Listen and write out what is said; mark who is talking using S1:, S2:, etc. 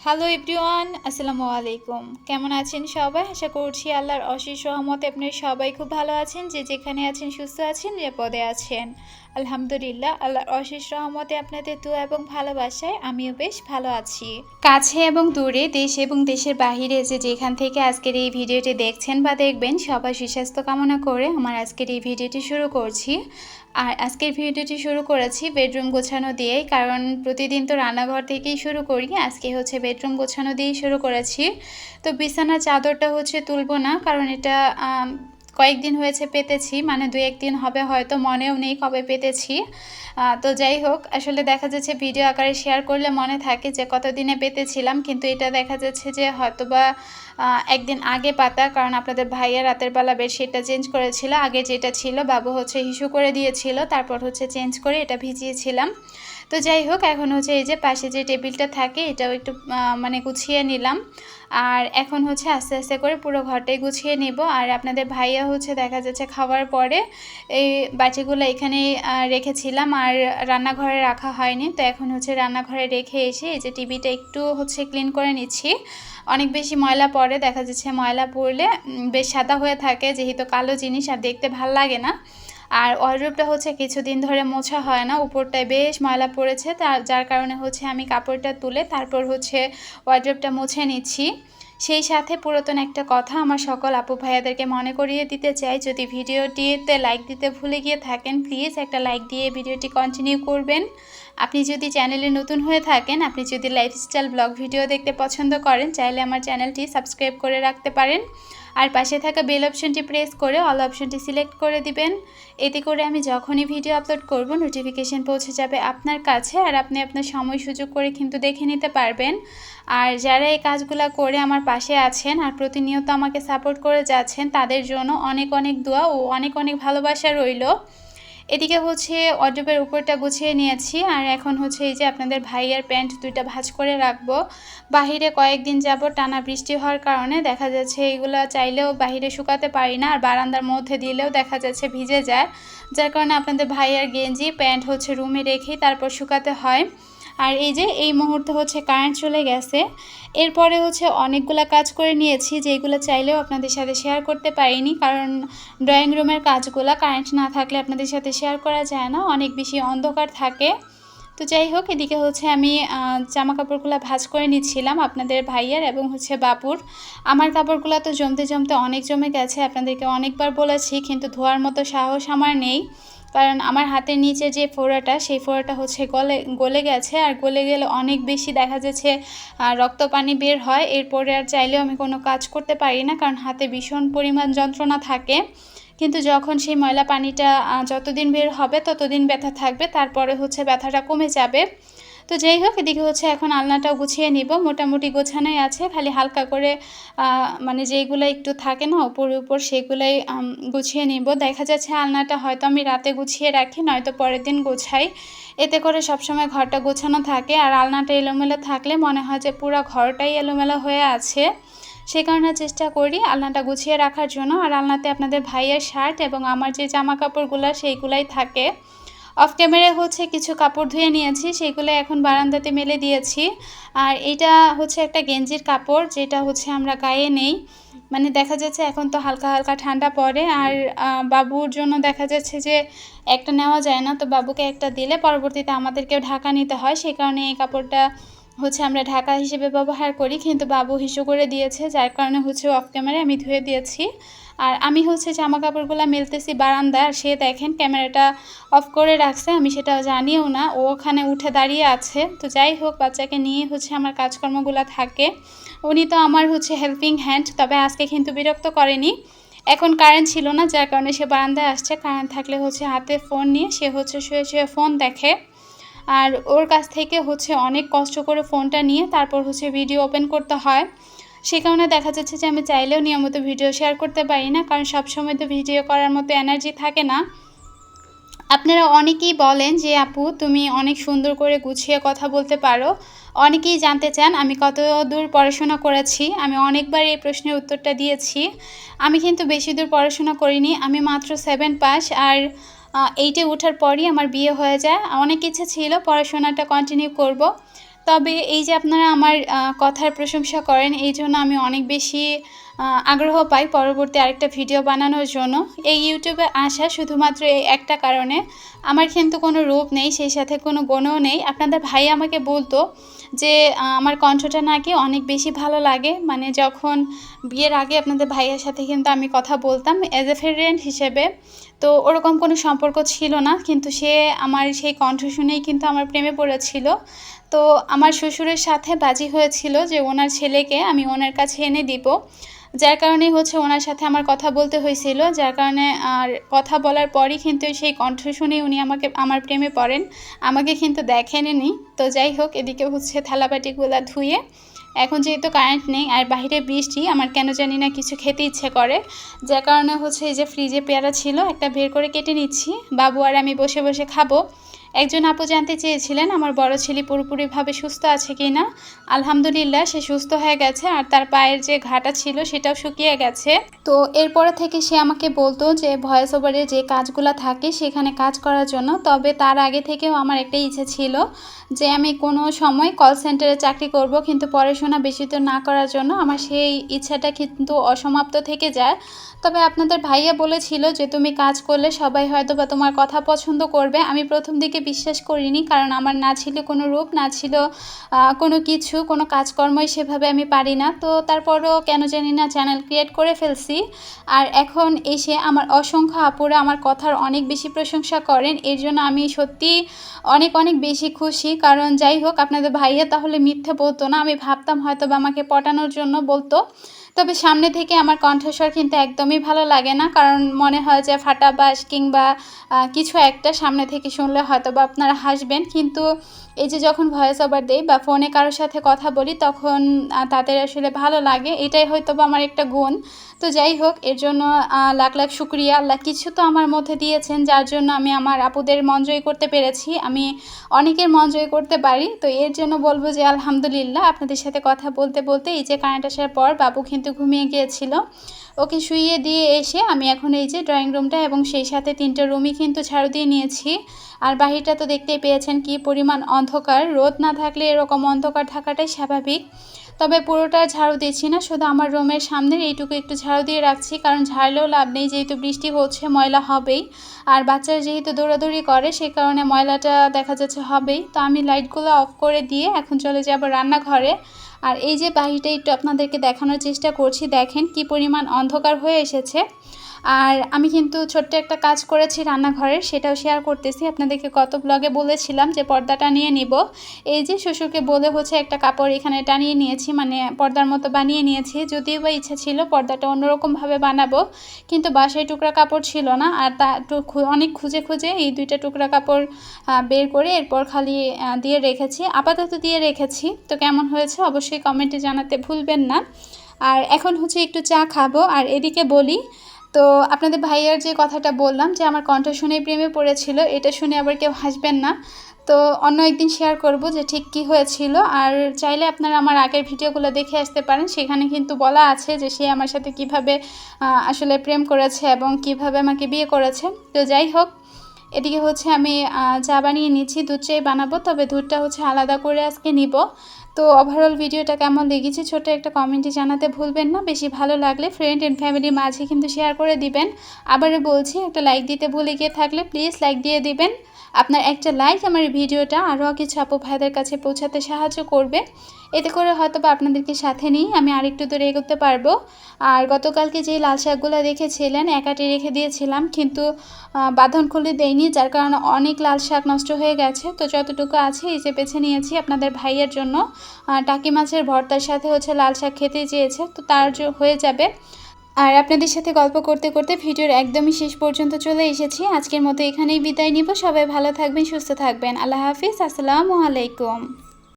S1: Hello everyone, আসসালামু আলাইকুম। কেমন আছেন সবাই? আশা করছি আল্লাহর অশেষ রহমতে আপনারা সবাই খুব ভালো আছেন। যে যেখানে আছেন সুস্থ আছেন, নিরাপদে আছেন। আলহামদুলিল্লাহ, আল্লাহর অশেষ রহমতে আপনাদের দোয়া এবং ভালোবাসায় আমিও বেশ ভালো আছি। কাছে এবং দূরে, দেশ এবং দেশের বাহিরে যে যেখান থেকে আজকের এই ভিডিওটি দেখছেন বা দেখবেন, সবাই সুস্বাস্থ্য কামনা করে আমার আজকের এই ভিডিওটি শুরু করছি। আর আজকের ভিডিওটি শুরু করেছি বেডরুম গোছানো দিয়েই, কারণ প্রতিদিন তো রান্নাঘর থেকেই শুরু করি। আজকে হচ্ছে বেডরুম গোছানো দিয়েই শুরু করেছি। তো বিছানার চাদরটা হচ্ছে তুলবো না, কারণ এটা কয়েকদিন হয়েছে পেতেছি, মানে 2-1 দিন হবে, হয়তো মনেও নেই কবে পেতেছি। তো যাই হোক, আসলে দেখা যাচ্ছে ভিডিও আকারে শেয়ার করলে মনে থাকে যে কতদিনে পেতেছিলাম, কিন্তু এটা দেখা যাচ্ছে যে হয়তোবা একদিন আগে পাতা, কারণ আপনাদের ভাইয়া রাতের বেলা বেডশিটটা চেঞ্জ করেছিল। আগে যেটা ছিল বাবু হচ্ছে হিসু করে দিয়েছিল, তারপর হচ্ছে চেঞ্জ করে এটা ভিজিয়েছিলাম। তো যাই হোক, এখন হচ্ছে এই যে পাশে যে টেবিলটা থাকে এটাও একটু মানে গুছিয়ে নিলাম। আর এখন হচ্ছে আস্তে আস্তে করে পুরো ঘরটাই গুছিয়ে নেব। আর আপনাদের ভাইয়া হচ্ছে দেখা যাচ্ছে খাওয়ার পরে এই বাটিগুলো এখানে রেখেছিলাম, আর রান্নাঘরে রাখা হয়নি। তো এখন হচ্ছে রান্নাঘরে রেখে এসে এই যে টিভিটা একটু হচ্ছে ক্লিন করে নিচ্ছি। অনেক বেশি ময়লা পড়ে, দেখা যাচ্ছে ময়লা পড়লে বেশ সাদা হয়ে থাকে, যেহেতু কালো জিনিস আর দেখতে ভাল লাগে না। আর ওয়ারড্রোবটা হচ্ছে কিছুদিন ধরে মোছা হয় না, উপরটায় বেশ ময়লা পড়েছে, যার কারণে হচ্ছে আমি কাপড়টা তুলে তারপর হচ্ছে ওয়ারড্রোবটা মুছে নিচ্ছি। সেই সাথে পুরাতন একটা কথা আমার সকল আপু ভাইয়াদেরকে মনে করিয়ে দিতে চাই, যদি ভিডিওটিতে লাইক দিতে ভুলে গিয়ে থাকেন প্লিজ একটা লাইক দিয়ে ভিডিওটি কন্টিনিউ করবেন। আপনি যদি চ্যানেলে নতুন হয়ে থাকেন, আপনি যদি লাইফস্টাইল ব্লগ ভিডিও দেখতে পছন্দ করেন, চাইলে আমার চ্যানেলটি সাবস্ক্রাইব করে রাখতে পারেন। আর পাশে থাকা বেল অপশনটি প্রেস করে অল অপশনটি সিলেক্ট করে দিবেন। এতে করে আমি যখনই ভিডিও আপলোড করব নোটিফিকেশন পৌঁছে যাবে আপনার কাছে, আর আপনি আপনার সময় সুযোগ করে কিন্তু দেখে নিতে পারবেন। আর যারা এই কাজগুলো করে আমার পাশে আছেন আর প্রতিনিয়ত আমাকে সাপোর্ট করে যাচ্ছেন, তাদের জন্য অনেক অনেক দোয়া ও অনেক অনেক ভালোবাসা রইল। এদিকে হচ্ছে ওয়ারড্রোবের উপরটা গুছিয়ে নিয়েছি, আর এখন হচ্ছে এই যে আপনাদের ভাইয়ার প্যান্ট দুইটা ভাঁজ করে রাখবো। বাহিরে কয়েকদিন যাব টানা বৃষ্টি হওয়ার কারণে দেখা যাচ্ছে এইগুলো চাইলেও বাহিরে শুকাতে পারি না, আর বারান্দার মধ্যে দিলেও দেখা যাচ্ছে ভিজে যায়, যার কারণে আপনাদের ভাইয়ার গেঞ্জি প্যান্ট হচ্ছে রুমে রেখেই তারপর শুকাতে হয়। আর এই যে এই মুহূর্তে হচ্ছে কারেন্ট চলে গেছে। এরপরে হচ্ছে অনেকগুলো কাজ করে নিয়েছি, যেগুলো চাইলেও আপনাদের সাথে শেয়ার করতে পারিনি, কারণ ড্রয়িং রুমের কাজগুলো কারেন্ট না থাকলে আপনাদের সাথে শেয়ার করা যায় না, অনেক বেশি অন্ধকার থাকে। তো যাই হোক, এদিকে হচ্ছে আমি জামা কাপড়গুলো ভাঁজ করে নিচ্ছিলাম আপনাদের ভাইয়ার এবং হচ্ছে বাবুর। আমার কাপড়গুলো তো জমতে জমতে অনেক জমে গেছে, আপনাদেরকে অনেকবার বলেছি, কিন্তু ধোয়ার মতো সাহস আমার নেই, কারণ আমার হাতের নিচে যে ফোড়াটা সেই ফোড়াটা হচ্ছে গলে গেছে, আর গলে গেলে অনেক বেশি দেখা যাচ্ছে রক্ত পানি বের হয়। এরপরে আর চাইলেও আমি কোনো কাজ করতে পারি না, কারণ হাতে ভীষণ পরিমাণ যন্ত্রণা থাকে। কিন্তু যখন সেই ময়লা পানিটা যতদিন বের হবে ততদিন ব্যথা থাকবে, তারপরে হচ্ছে ব্যথাটা কমে যাবে। তো যাই হোক, এদিকে হচ্ছে এখন আলনাটাও গুছিয়ে নিব, মোটামুটি গোছানোই আছে, খালি হালকা করে মানে যেইগুলো একটু থাকে না উপর সেগুলোই গুছিয়ে নিব। দেখা যাচ্ছে আলনাটা হয়তো আমি রাতে গুছিয়ে রাখি, নয়তো পরের দিন গোছাই, এতে করে সবসময় ঘরটা গোছানো থাকে। আর আলনাটা এলোমেলো থাকলে মনে হয় যে পুরো ঘরটাই এলোমেলো হয়ে আছে, সে কারণে চেষ্টা করি আলনাটা গুছিয়ে রাখার জন্য। আর আলনাতে আপনাদের ভাইয়ের শার্ট এবং আমার যে জামা কাপড়গুলো সেইগুলাই থাকে। অফ ক্যামেরায় হচ্ছে কিছু কাপড় ধুয়ে নিয়েছি, সেগুলো এখন বারান্দাতে মেলে দিয়েছি। আর এটা হচ্ছে একটা গেঞ্জির কাপড়, যেটা হচ্ছে আমরা গায়ে নেই, মানে দেখা যাচ্ছে এখন তো হালকা হালকা ঠান্ডা পড়ে, আর বাবুর জন্য দেখা যাচ্ছে যে একটা নেওয়া যায় না, তো বাবুকে একটা দিলে পরবর্তীতে আমাদেরকেও ঢাকা নিতে হয়, সেই কারণে এই কাপড়টা হচ্ছে আমরা ঢাকা হিসেবে ব্যবহার করি, কিন্তু বাবু হিসু করে দিয়েছে, যার কারণে হচ্ছে অফ ক্যামেরায় আমি ধুয়ে দিয়েছি। আর আমি হচ্ছে জামা কাপড়গুলো মেলতেছি বারান্দায়, আর সে দেখেন ক্যামেরাটা অফ করে রাখছে, আমি সেটা জানিও না, ও ওখানে উঠে দাঁড়িয়ে আছে। তো যাই হোক, বাচ্চাকে নিয়ে হচ্ছে আমার কাজকর্মগুলো থাকে। উনি তো আমার হচ্ছে হেল্পিং হ্যান্ড, তবে আজকে কিন্তু বিরক্ত করেনি। এখন কারেন্ট ছিল না, যার কারণে সে বারান্দায় আসছে, কারেন্ট থাকলে হচ্ছে হাতে ফোন নিয়ে সে হচ্ছে শুয়ে শুয়ে ফোন দেখে। আর ওর কাছ থেকে হচ্ছে অনেক কষ্ট করে ফোনটা নিয়ে তারপর হচ্ছে ভিডিও ওপেন করতে হয়, সে কারণে দেখা যাচ্ছে যে আমি চাইলেও নিয়মিত ভিডিও শেয়ার করতে পারি না, কারণ সবসময় তো ভিডিও করার মতো এনার্জি থাকে না। আপনারা অনেকেই বলেন যে আপু তুমি অনেক সুন্দর করে গুছিয়ে কথা বলতে পারো, অনেকেই জানতে চান আমি কত দূর পড়াশোনা করেছি। আমি অনেকবার এই প্রশ্নের উত্তরটা দিয়েছি, আমি কিন্তু বেশি দূর পড়াশোনা করিনি, আমি মাত্র 7 পাস, আর 8-এ ওঠার পরই আমার বিয়ে হয়ে যায়। অনেক ইচ্ছে ছিল পড়াশোনাটা কন্টিনিউ করব, তবে এই যে আপনারা আমার কথার প্রশংসা করেন, এই জন্য আমি অনেক বেশি আগ্রহ পাই পরবর্তী আরেকটা ভিডিও বানানোর জন্য। এই ইউটিউবে আসা শুধুমাত্র এই একটা কারণে, আমার কিন্তু কোনো রূপ নেই, সেই সাথে কোনো গুণও নেই। আপনাদের ভাই আমাকে বলতো যে আমার কণ্ঠটা নাকি অনেক বেশি ভালো লাগে। মানে যখন বিয়ের আগে আপনাদের ভাইয়ের সাথে কিন্তু আমি কথা বলতাম অ্যাজ এ ফ্রেন্ড হিসেবে, তো ওরকম কোনো সম্পর্ক ছিল না, কিন্তু সে আমার সেই কণ্ঠ শুনেই কিন্তু আমার প্রেমে পড়েছিল। তো আমার শ্বশুরের সাথে বাজি হয়েছিল যে ওনার ছেলেকে আমি ওনার কাছে এনে দিব, যার কারণেই হচ্ছে ওনার সাথে আমার কথা বলতে হয়েছিল, যার কারণে আর কথা বলার পরই কিন্তু সেই কণ্ঠ শুনেই উনি আমার প্রেমে পড়েন। আমাকে কিন্তু দেখেননি। তো যাই হোক, এদিকে হচ্ছে থালাবাটিগুলো ধুয়ে এখন যেহেতু কারেন্ট নেই আর বাইরে বৃষ্টি, আমার কেন জানি না কিছু খেতে ইচ্ছে করে, যার কারণে হচ্ছে এই যে ফ্রিজে পেয়ারা ছিল একটা বের করে কেটে নিচ্ছি। বাবু আর আমি বসে বসে খাবো। একজন আপু জানতে চেয়েছিলেন আমার বড় ছেলে পুরোপুরিভাবে সুস্থ আছে কি না। আলহামদুলিল্লাহ, সে সুস্থ হয়ে গেছে আর তার পায়ের যে ঘাটা ছিল সেটাও শুকিয়ে গেছে। তো এরপরে থেকে সে আমাকে বলতো যে ভয়েস ওভারে যে কাজগুলো থাকে সেখানে কাজ করার জন্য। তবে তার আগে থেকেও আমার একটা ইচ্ছে ছিল যে আমি কোনো সময় কল সেন্টারে চাকরি করব, কিন্তু পড়াশোনা বেশি তো না করার জন্য আমার সেই ইচ্ছাটা কিন্তু অসমাপ্ত থেকে যায়। তবে আপনাদের ভাইয়া বলেছিল যে তুমি কাজ করলে সবাই হয়তো বা তোমার কথা পছন্দ করবে। আমি প্রথম দিকে বিশ্বাস করিনি, কারণ আমার না ছিল কোনো রূপ, না ছিল কোনো কিছু, কোনো কাজকর্মই সেভাবে আমি পারি না। তো তারপরও কেন জানি না চ্যানেল ক্রিয়েট করে ফেলছি। আর এখন এসে আমার অসংখ্য আপুরা আমার কথার অনেক বেশি প্রশংসা করেন, এর জন্য আমি সত্যি অনেক অনেক বেশি খুশি। কারণ যাই হোক, আপনাদের ভাইয়া তাহলে মিথ্যে বলতো না। আমি ভাবতাম হয়তো বা আমাকে পটানোর জন্য বলতো। তবে সামনে থেকে আমার কণ্ঠস্বর কিন্তু একদমই ভালো লাগে না, কারণ মনে হয় যে ফাটা বাস কিংবা কিছু একটা সামনে থেকে শুনলে হয়তো বা আপনারা হাসবেন, কিন্তু এই যে যখন ভয়েস ওভার দেই বা ফোনে কারোর সাথে কথা বলি তখন তাদের আসলে ভালো লাগে, এটাই হয়তো বা আমার একটা গুণ। তো যাই হোক, এর জন্য লাখ লাখ শুক্রিয়া। আল্লাহ কিছু তো আমার মধ্যে দিয়েছেন, যার জন্য আমি আমার আপুদের মন জয় করতে পেরেছি। আমি অনেকের মন জয় করতে পারি, তো এর জন্য বলবো যে আলহামদুলিল্লাহ। আপনাদের সাথে কথা বলতে বলতে এই যে কারেন্ট আসার পর বাবু কিন্তু ঘুমিয়ে গিয়েছিল, ওকে শুইয়ে দিয়ে এসে আমি এখন এই যে ড্রয়িং রুমটা এবং সেই সাথে 3টা রুমই কিন্তু ঝাড়ু দিয়ে নিয়েছি। আর বাহিরটা তো দেখতেই পেয়েছেন কি পরিমাণ অন্ধকার, রোদ না থাকলে এরকম অন্ধকার থাকাটাই স্বাভাবিক। তবে পুরোটা ঝাড়ু দিচ্ছি না, শুধু আমার রুমের সামনের এইটুকু একটু ঝাড়ু দিয়ে রাখছি, কারণ ঝাড়লেও লাভ নেই, যেহেতু বৃষ্টি হচ্ছে ময়লা হবেই। আর বাচ্চারা যেহেতু দৌড়াদৌড়ি করে সে কারণে ময়লাটা দেখা যাচ্ছে হবেই। তো আমি লাইটগুলো অফ করে দিয়ে এখন চলে যাব রান্নাঘরে। আর এই যে বাহিরটা একটু আপনাদেরকে দেখানোর চেষ্টা করছি, দেখেন কি পরিমাণ অন্ধকার হয়ে এসেছে। আর আমি কিন্তু ছোট্ট একটা কাজ করেছি রান্নাঘরের, সেটাও শেয়ার করতেছি আপনাদেরকে। গত ব্লগে বলেছিলাম যে পর্দাটা নিয়ে নিব, এই যে শ্বশুরকে বলে হচ্ছে একটা কাপড় এখানে টানিয়ে নিয়েছি, মানে পর্দার মতো বানিয়ে নিয়েছি। যদিও বা ইচ্ছা ছিল পর্দাটা অন্যরকমভাবে বানাবো, কিন্তু বাসায় টুকরা কাপড় ছিল না, আর তা অনেক খুঁজে খুঁজে এই 2টা টুকরা কাপড় বের করে এরপর খালি দিয়ে রেখেছি, আপাতত দিয়ে রেখেছি। তো কেমন হয়েছে অবশ্যই কমেন্টে জানাতে ভুলবেন না। আর এখন হচ্ছে একটু চা খাবো। আর এদিকে বলি, তো আপনাদের ভাইয়ার যে কথাটা বললাম যে আমার কণ্ঠ শুনেই প্রেমে পড়েছিল, এটা শুনে আবার কেউ হাসবেন না। তো অন্য একদিন শেয়ার করব যে ঠিক কী হয়েছিল। আর চাইলে আপনারা আমার আগের ভিডিওগুলো দেখে আসতে পারেন, সেখানে কিন্তু বলা আছে যে সে আমার সাথে কিভাবে আসলে প্রেম করেছে এবং কিভাবে আমাকে বিয়ে করেছে। তো যাই হোক, এদিকে হচ্ছে আমি চা বানিয়ে নিচ্ছি, দুধ চাই বানাবো, তবে দুধটা হচ্ছে আলাদা করে আজকে নিব। তো ওভারঅল ভিডিওটা কেমন লেগেছে ছোট একটা কমেন্টে জানাতে ভুলবেন না। বেশি ভালো লাগলে ফ্রেন্ড অ্যান্ড ফ্যামিলির মাঝে কিন্তু শেয়ার করে দিবেন। আবারও বলছি, একটা লাইক দিতে ভুলে গিয়ে থাকলে প্লিজ লাইক দিয়ে দিবেন। আপনার একটা লাইক আমার ভিডিওটা আরও কিছু আপু ভাইদের কাছে পৌঁছাতে সাহায্য করবে। এতে করে হয়তো বা আপনাদেরকে সাথে নিয়ে আমি আরেকটু দূরে এগোতে পারবো। আর গতকালকে যেই লাল শাকগুলো রেখেছিলেন একাটি রেখে দিয়েছিলাম, কিন্তু বাঁধন খুলে দেয়নি, যার কারণে অনেক লাল শাক নষ্ট হয়ে গেছে। তো যতটুকু আছে এই যে বেছে নিয়েছি আপনাদের ভাইয়ের জন্য। টাকি মাছের ভর্তার সাথে হচ্ছে লাল শাক খেতে চেয়েছে, তো তার হয়ে যাবে। আর আপনাদের সাথে গল্প করতে করতে ভিডিওর একদমই শেষ পর্যন্ত চলে এসেছি। আজকের মতো এখানেই বিদায় নিব। সবাই ভালো থাকবেন, সুস্থ থাকবেন। আল্লাহ হাফিজ, আসসালামু আলাইকুম।